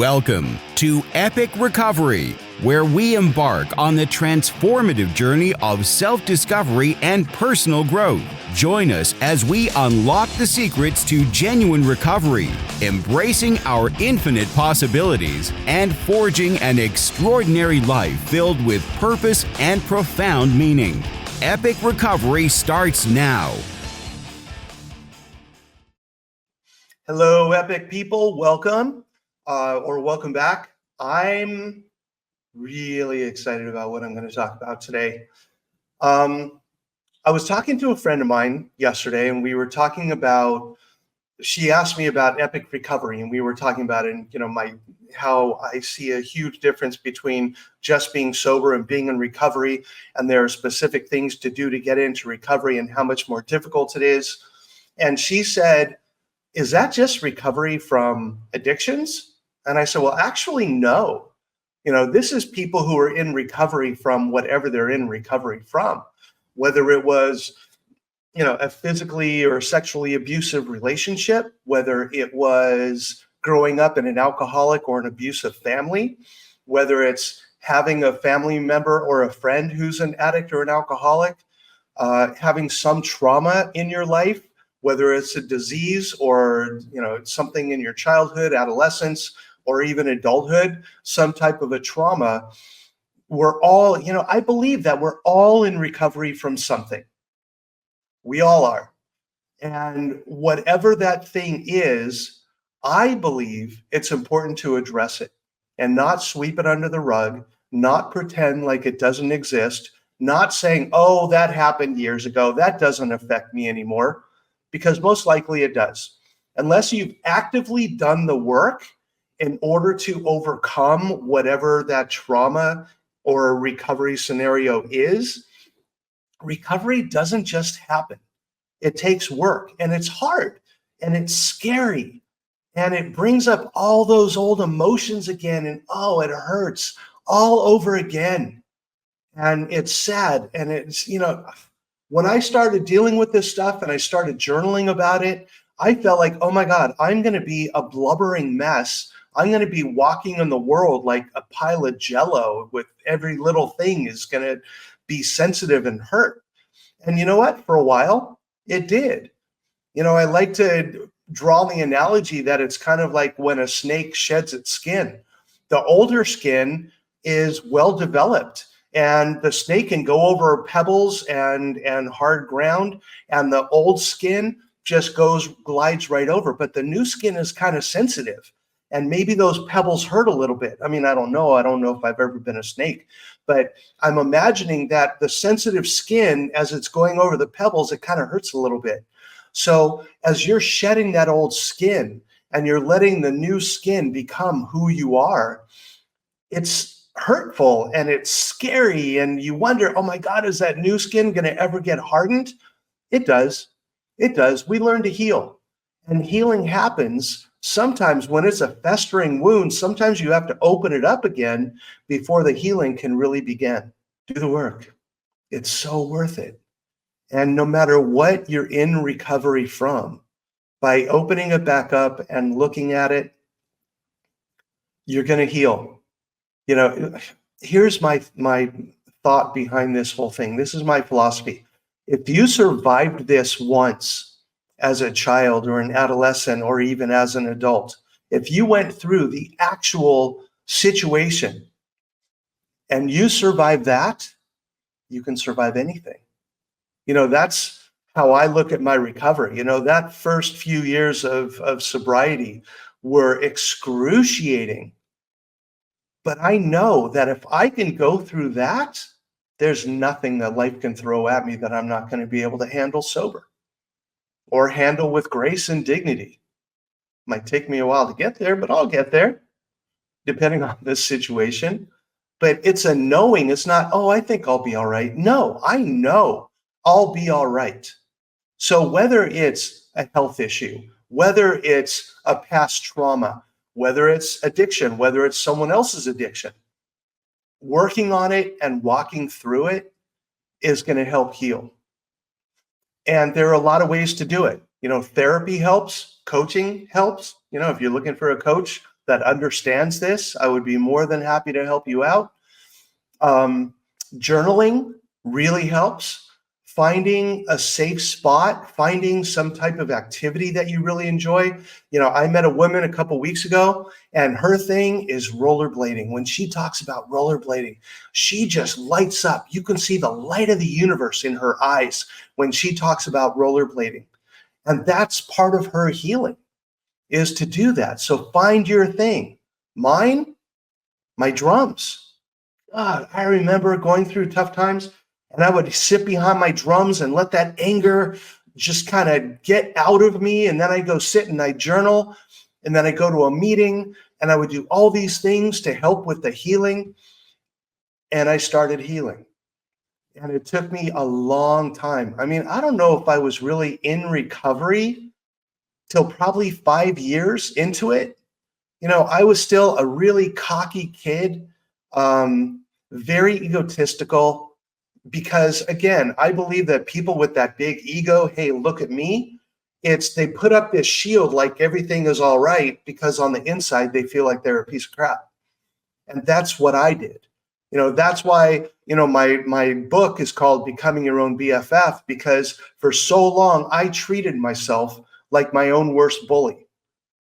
Welcome to Epic Recovery, where we embark on the transformative journey of self-discovery and personal growth. Join us as we unlock the secrets to genuine recovery, embracing our infinite possibilities, and forging an extraordinary life filled with purpose and profound meaning. Epic Recovery starts now. Hello, Epic people. Welcome. Welcome back. I'm really excited about what I'm going to talk about today. I was talking to a friend of mine yesterday, and we were talking about, she asked me about epic recovery, and we were talking about it, how I see a huge difference between just being sober and being in recovery, and there are specific things to do to get into recovery and how much more difficult it is. And she said, "Is that just recovery from addictions?" And I said, well, actually, no. This is people who are in recovery from whatever they're in recovery from, whether it was, a physically or sexually abusive relationship, whether it was growing up in an alcoholic or an abusive family, whether it's having a family member or a friend who's an addict or an alcoholic, having some trauma in your life, whether it's a disease or, something in your childhood, adolescence, or even adulthood, some type of a trauma. We're all, I believe that we're all in recovery from something. We all are. And whatever that thing is, I believe it's important to address it and not sweep it under the rug, not pretend like it doesn't exist, not saying, oh, that happened years ago, that doesn't affect me anymore, because most likely it does. Unless you've actively done the work in order to overcome whatever that trauma or recovery scenario is, recovery doesn't just happen. It takes work, and it's hard, and it's scary, and it brings up all those old emotions again, and oh, it hurts all over again. And it's sad, and it's, when I started dealing with this stuff and I started journaling about it, I felt like, oh my God, I'm going to be a blubbering mess. I'm going to be walking in the world like a pile of jello with every little thing is going to be sensitive and hurt. And you know what? For a while, it did. I like to draw the analogy that it's kind of like when a snake sheds its skin. The older skin is well developed, and the snake can go over pebbles and hard ground, and the old skin just glides right over. But the new skin is kind of sensitive, and maybe those pebbles hurt a little bit. I mean, I don't know if I've ever been a snake, but I'm imagining that the sensitive skin, as it's going over the pebbles, it kind of hurts a little bit. So as you're shedding that old skin and you're letting the new skin become who you are, it's hurtful and it's scary, and you wonder, oh my God, is that new skin going to ever get hardened? It does. It does. We learn to heal, and healing happens sometimes when it's a festering wound. Sometimes you have to open it up again before the healing can really begin. Do the work. It's so worth it. And no matter what you're in recovery from, by opening it back up and looking at it, you're going to heal. Here's my thought behind this whole thing. This is my philosophy. If you survived this once as a child or an adolescent or even as an adult, if you went through the actual situation and you survived that, you can survive anything. That's how I look at my recovery. That first few years of sobriety were excruciating. But I know that if I can go through that, there's nothing that life can throw at me that I'm not going to be able to handle sober or handle with grace and dignity. Might take me a while to get there, but I'll get there, depending on this situation. But it's a knowing. It's not, oh, I think I'll be all right. No, I know I'll be all right. So whether it's a health issue, whether it's a past trauma, whether it's addiction, whether it's someone else's addiction, working on it and walking through it is going to help heal. And there are a lot of ways to do it. Therapy helps, coaching helps. If you're looking for a coach, that understands this, I would be more than happy to help you out. Journaling really helps. Finding a safe spot, finding some type of activity that you really enjoy. I met a woman a couple weeks ago, and her thing is rollerblading. When she talks about rollerblading, she just lights up. You can see the light of the universe in her eyes when she talks about rollerblading. And that's part of her healing, is to do that. So find your thing. Mine, my drums. God, I remember going through tough times, and I would sit behind my drums and let that anger just kind of get out of me. And then I go sit and I journal, and then I go to a meeting, and I would do all these things to help with the healing. And I started healing. And it took me a long time. I mean, I don't know if I was really in recovery till probably 5 years into it. I was still a really cocky kid, very egotistical, because again, I believe that people with that big ego, hey, look at me, they put up this shield like everything is all right, because on the inside, they feel like they're a piece of crap. And that's what I did. That's why, my book is called Becoming Your Own BFF, because for so long, I treated myself like my own worst bully.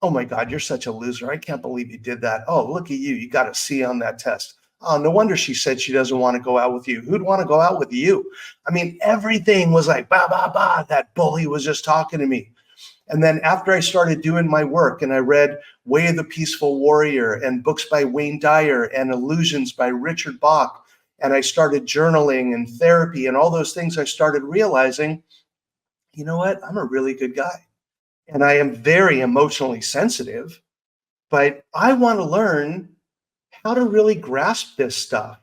Oh my God, you're such a loser. I can't believe you did that. Oh, look at you. You got a C on that test. Oh, no wonder she said she doesn't want to go out with you. Who'd want to go out with you? I mean, everything was like, bah, bah, bah. That bully was just talking to me. And then after I started doing my work and I read Way of the Peaceful Warrior and books by Wayne Dyer and Illusions by Richard Bach, and I started journaling and therapy and all those things, I started realizing, you know what? I'm a really good guy. And I am very emotionally sensitive, but I want to learn how to really grasp this stuff.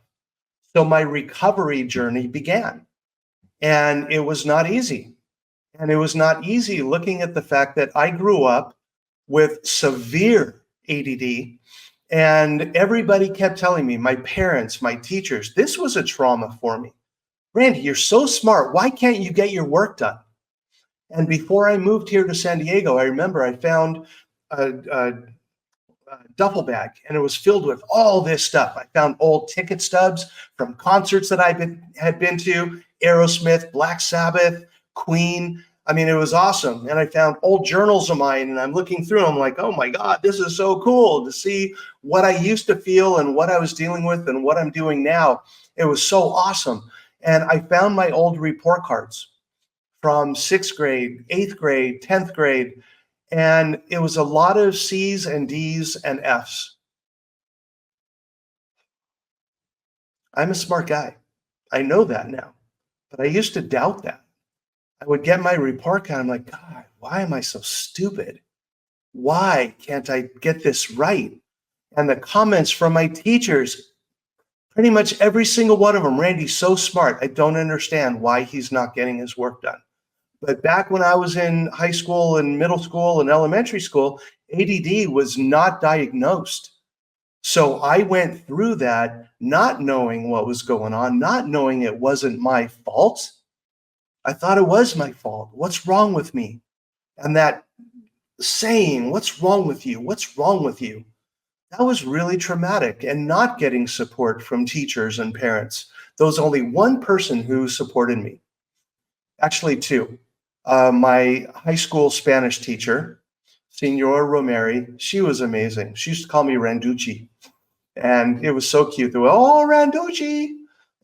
So my recovery journey began, and it was not easy. And it was not easy looking at the fact that I grew up with severe ADD, and everybody kept telling me, my parents, my teachers, this was a trauma for me. Randy, you're so smart. Why can't you get your work done? And before I moved here to San Diego, I remember I found a duffel bag, and it was filled with all this stuff. I found old ticket stubs from concerts that I had been to, Aerosmith, Black Sabbath, Queen. I mean, it was awesome. And I found old journals of mine, and I'm looking through them like, oh my God, this is so cool to see what I used to feel and what I was dealing with and what I'm doing now. It was so awesome. And I found my old report cards from 6th grade, 8th grade, 10th grade. And it was a lot of C's and D's and F's. I'm a smart guy. I know that now, but I used to doubt that. I would get my report card. I'm like, God, why am I so stupid? Why can't I get this right? And the comments from my teachers, pretty much every single one of them, Randy's so smart. I don't understand why he's not getting his work done. But back when I was in high school and middle school and elementary school, ADD was not diagnosed. So I went through that not knowing what was going on, not knowing it wasn't my fault. I thought it was my fault. What's wrong with me? And that saying, what's wrong with you? What's wrong with you? That was really traumatic, and not getting support from teachers and parents. There was only one person who supported me. Actually, two. My high school Spanish teacher, Senora Romeri, she was amazing. She used to call me Randucci. And it was so cute. They were, oh, Randucci.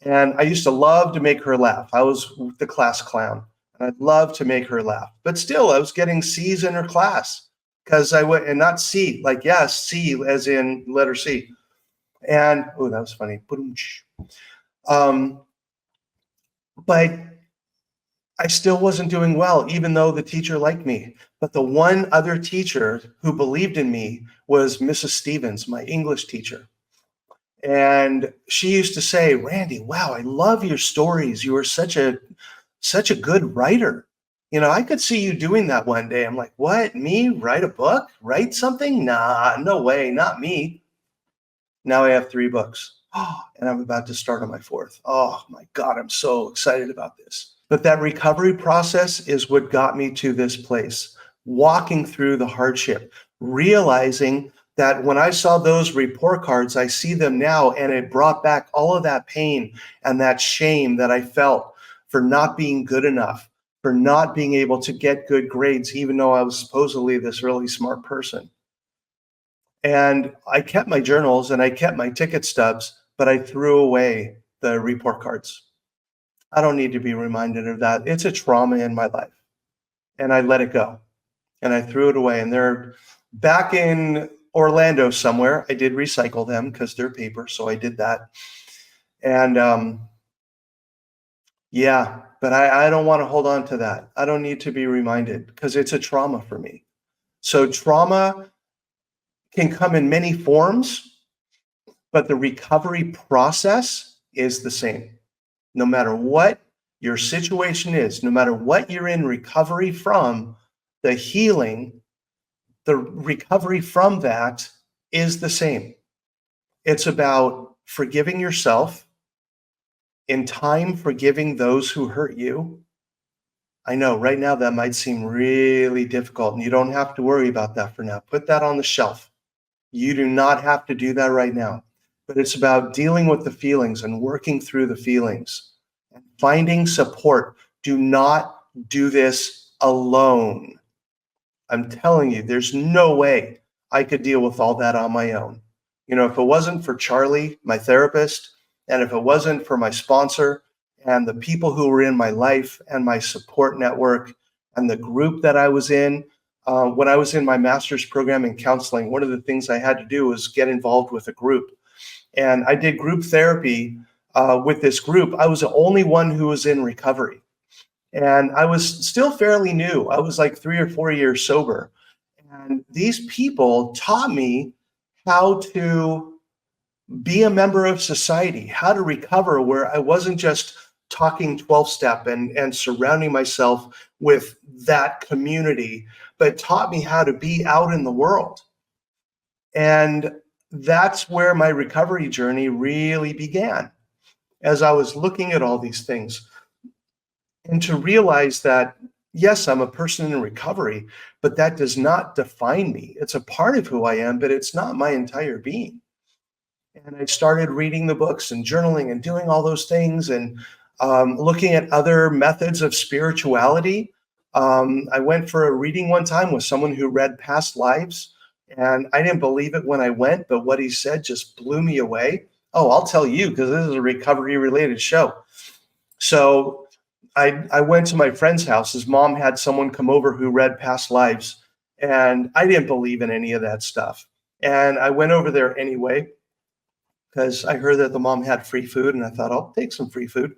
And I used to love to make her laugh. I was the class clown. And I'd love to make her laugh. But still, I was getting C's in her class because I went, and not C, like, yes, C as in letter C. And, oh, that was funny. But I still wasn't doing well, even though the teacher liked me. But the one other teacher who believed in me was Mrs. Stevens, my English teacher. And she used to say, Randy, wow, I love your stories. You are such a good writer. I could see you doing that one day. I'm like, what? Me? Write a book? Write something? Nah, no way, not me. Now I have 3 books. Oh, and I'm about to start on my 4th. Oh my God, I'm so excited about this. But that recovery process is what got me to this place, walking through the hardship, realizing that when I saw those report cards, I see them now, and it brought back all of that pain and that shame that I felt for not being good enough, for not being able to get good grades, even though I was supposedly this really smart person. And I kept my journals and I kept my ticket stubs, but I threw away the report cards. I don't need to be reminded of that. It's a trauma in my life. And I let it go and I threw it away. And they're back in Orlando somewhere. I did recycle them because they're paper. So I did that. And yeah, but I don't want to hold on to that. I don't need to be reminded because it's a trauma for me. So trauma can come in many forms, but the recovery process is the same. No matter what your situation is, no matter what you're in recovery from, the healing, the recovery from that is the same. It's about forgiving yourself, in time forgiving those who hurt you. I know right now that might seem really difficult, and you don't have to worry about that for now. Put that on the shelf. You do not have to do that right now. But it's about dealing with the feelings and working through the feelings and finding support. Do not do this alone. I'm telling you, there's no way I could deal with all that on my own. You know, if it wasn't for Charlie, my therapist, and if it wasn't for my sponsor and the people who were in my life and my support network and the group that I was in, when I was in my master's program in counseling, one of the things I had to do was get involved with a group. And I did group therapy with this group. I was the only one who was in recovery. And I was still fairly new. I was like 3 or 4 years sober. And these people taught me how to be a member of society, how to recover, where I wasn't just talking 12 step and surrounding myself with that community, but taught me how to be out in the world. And that's where my recovery journey really began, as I was looking at all these things. And to realize that, yes, I'm a person in recovery, but that does not define me. It's a part of who I am, but it's not my entire being. And I started reading the books and journaling and doing all those things and looking at other methods of spirituality. I went for a reading one time with someone who read past lives, and I didn't believe it when I went, but what he said just blew me away. Oh, I'll tell you, because this is a recovery related show. So I went to my friend's house. His mom had someone come over who read past lives, and I didn't believe in any of that stuff. And I went over there anyway because I heard that the mom had free food, and I thought, I'll take some free food.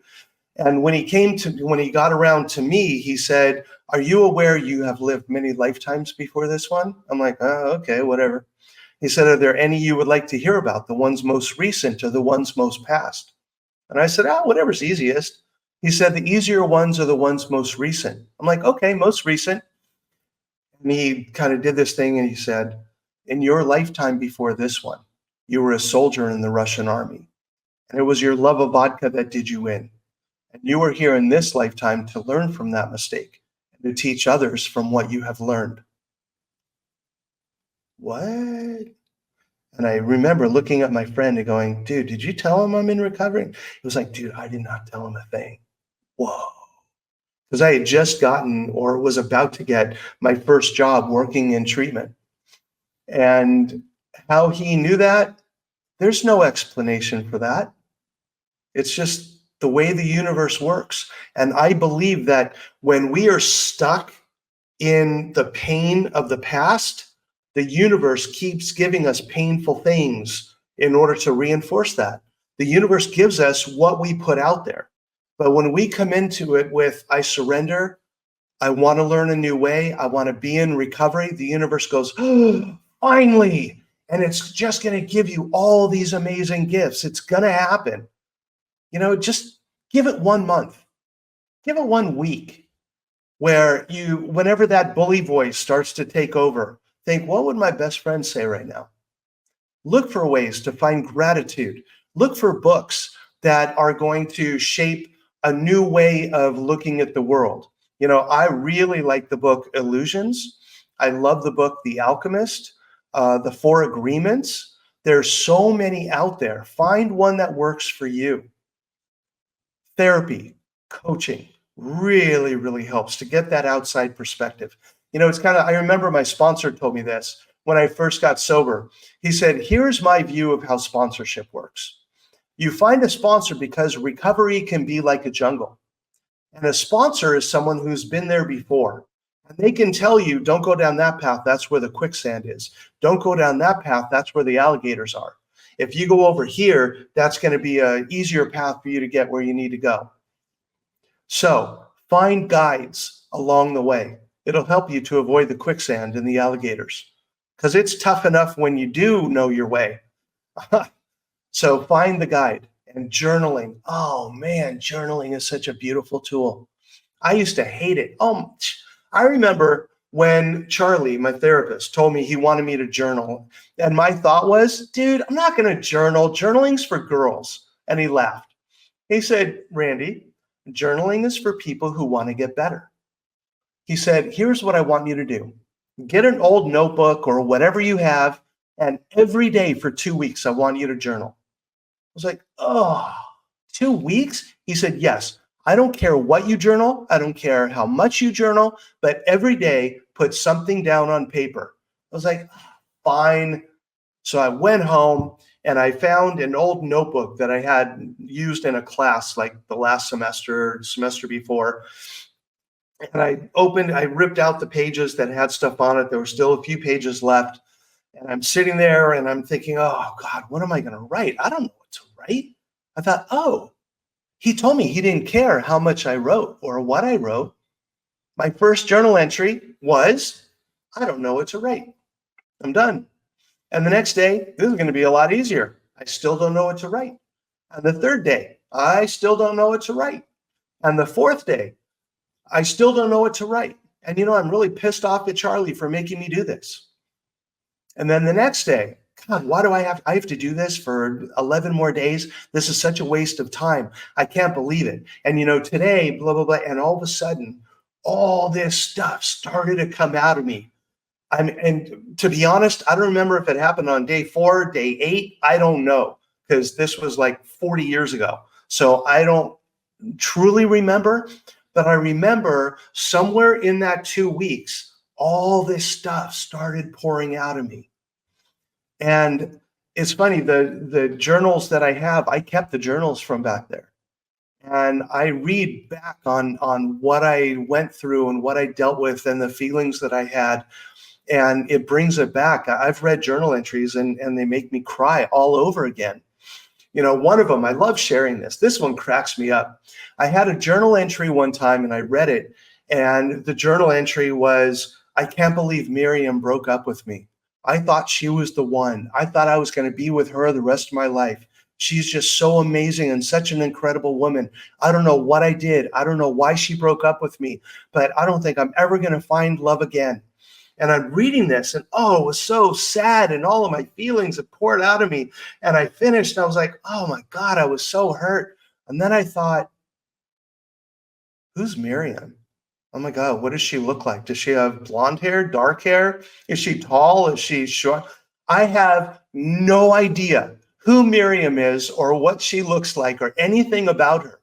And when he got around to me, he said, "Are you aware you have lived many lifetimes before this one?" I'm like, "Oh, okay, whatever." He said, "Are there any you would like to hear about, the ones most recent or the ones most past?" And I said, whatever's easiest. He said, "The easier ones are the ones most recent." I'm like, "Okay, most recent." And he kind of did this thing and he said, "In your lifetime before this one, you were a soldier in the Russian army. And it was your love of vodka that did you in. And you are here in this lifetime to learn from that mistake and to teach others from what you have learned." What? And I remember looking at my friend and going, "Dude, did you tell him I'm in recovery?" He was like, "Dude, I did not tell him a thing." Whoa. Because I had just gotten or was about to get my first job working in treatment. And how he knew that, there's no explanation for that. It's just the way the universe works. And I believe that when we are stuck in the pain of the past, the universe keeps giving us painful things in order to reinforce that. The universe gives us what we put out there. But when we come into it with, I surrender, I want to learn a new way, I want to be in recovery, the universe goes, "Oh, finally." And it's just going to give you all these amazing gifts. It's going to happen. You know, just give it 1 month, give it 1 week, where whenever that bully voice starts to take over, think, what would my best friend say right now? Look for ways to find gratitude. Look for books that are going to shape a new way of looking at the world. You know, I really like the book Illusions. I love the book The Alchemist. the 4 agreements. There's so many out there. Find one that works for you. Therapy, coaching really, really helps to get that outside perspective. It's kind of, I remember my sponsor told me this when I first got sober. He said, here's my view of how sponsorship works. You find a sponsor because recovery can be like a jungle. And a sponsor is someone who's been there before. And they can tell you, don't go down that path. That's where the quicksand is. Don't go down that path. That's where the alligators are. If you go over here, that's going to be an easier path for you to get where you need to go. So find guides along the way. It'll help you to avoid the quicksand and the alligators, because it's tough enough when you do know your way. So find the guide. And journaling. Oh man, journaling is such a beautiful tool. I used to hate it. I remember when Charlie, my therapist, told me he wanted me to journal. And my thought was, dude, I'm not going to journal. Journaling's for girls. And he laughed. He said, Randy, journaling is for people who want to get better. He said, here's what I want you to do. Get an old notebook or whatever you have, and every day for 2 weeks, I want you to journal. I was like, 2 weeks? He said, yes. I don't care what you journal. I don't care how much you journal, but every day put something down on paper. I was like, fine. So I went home and I found an old notebook that I had used in a class like the last semester before. And I ripped out the pages that had stuff on it. There were still a few pages left. And I'm sitting there and I'm thinking, oh God, what am I going to write? I don't know what to write. I thought, he told me he didn't care how much I wrote or what I wrote. My first journal entry was, I don't know what to write. I'm done. And the next day, this is going to be a lot easier. I still don't know what to write. And the third day, I still don't know what to write. And the fourth day, I still don't know what to write. And I'm really pissed off at Charlie for making me do this. And then the next day, God, why do I have to do this for 11 more days? This is such a waste of time. I can't believe it. And today, blah, blah, blah. And all of a sudden, all this stuff started to come out of me. And to be honest, I don't remember if it happened on day 4, day 8. I don't know, because this was like 40 years ago. So I don't truly remember, but I remember somewhere in that 2 weeks, all this stuff started pouring out of me. And it's funny, the journals that I have, I kept the journals from back there. And I read back on what I went through and what I dealt with and the feelings that I had. And it brings it back. I've read journal entries and they make me cry all over again. One of them, I love sharing this. This one cracks me up. I had a journal entry one time and I read it. And the journal entry was, I can't believe Miriam broke up with me. I thought she was the one. I thought I was going to be with her the rest of my life. She's just so amazing and such an incredible woman. I don't know what I did. I don't know why she broke up with me, but I don't think I'm ever going to find love again. And I'm reading this and it was so sad and all of my feelings had poured out of me. And I finished and I was like, oh my God, I was so hurt. And then I thought, who's Miriam? Oh my God, what does she look like? Does she have blonde hair, dark hair? Is she tall? Is she short? I have no idea who Miriam is or what she looks like or anything about her.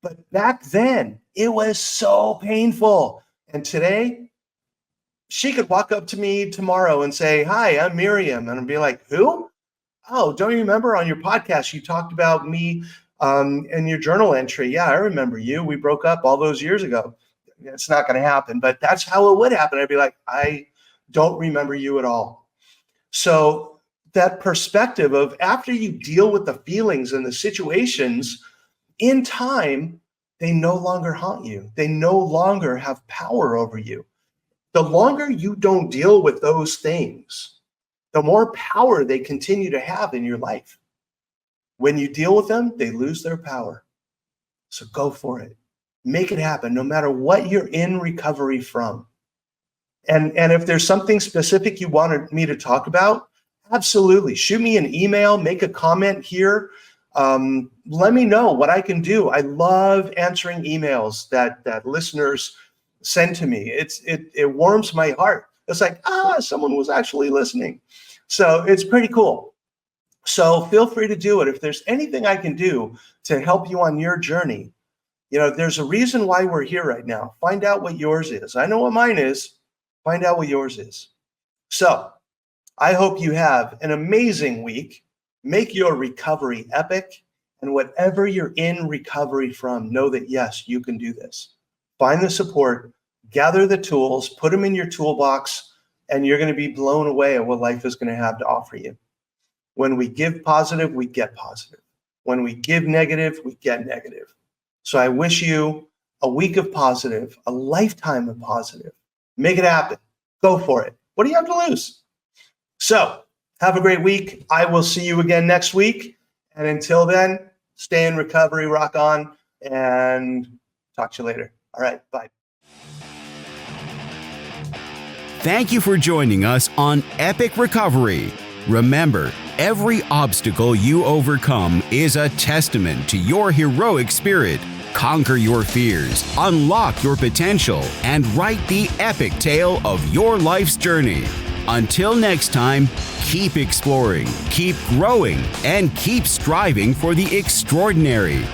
But back then, it was so painful. And today, she could walk up to me tomorrow and say, hi, I'm Miriam. And I'd be like, who? Oh, don't you remember on your podcast, you talked about me in your journal entry? Yeah, I remember you. We broke up all those years ago. It's not going to happen, but that's how it would happen. I'd be like, I don't remember you at all. So that perspective of after you deal with the feelings and the situations in time, they no longer haunt you. They no longer have power over you. The longer you don't deal with those things, the more power they continue to have in your life. When you deal with them, they lose their power. So go for it. Make it happen, no matter what you're in recovery from. And if there's something specific you wanted me to talk about, absolutely. Shoot me an email, make a comment here. Let me know what I can do. I love answering emails that listeners send to me. It warms my heart It's like, someone was actually listening. So it's pretty cool. So feel free to do it. If there's anything I can do to help you on your journey, there's a reason why we're here right now. Find out what yours is. I know what mine is. Find out what yours is. So I hope you have an amazing week. Make your recovery epic. And whatever you're in recovery from, know that, yes, you can do this. Find the support, gather the tools, put them in your toolbox, and you're going to be blown away at what life is going to have to offer you. When we give positive, we get positive. When we give negative, we get negative. So I wish you a week of positive, a lifetime of positive. Make it happen. Go for it. What do you have to lose? So have a great week. I will see you again next week. And until then, stay in recovery, rock on, and talk to you later. All right, bye. Thank you for joining us on Epic Recovery. Remember, every obstacle you overcome is a testament to your heroic spirit. Conquer your fears, unlock your potential, and write the epic tale of your life's journey. Until next time, keep exploring, keep growing, and keep striving for the extraordinary.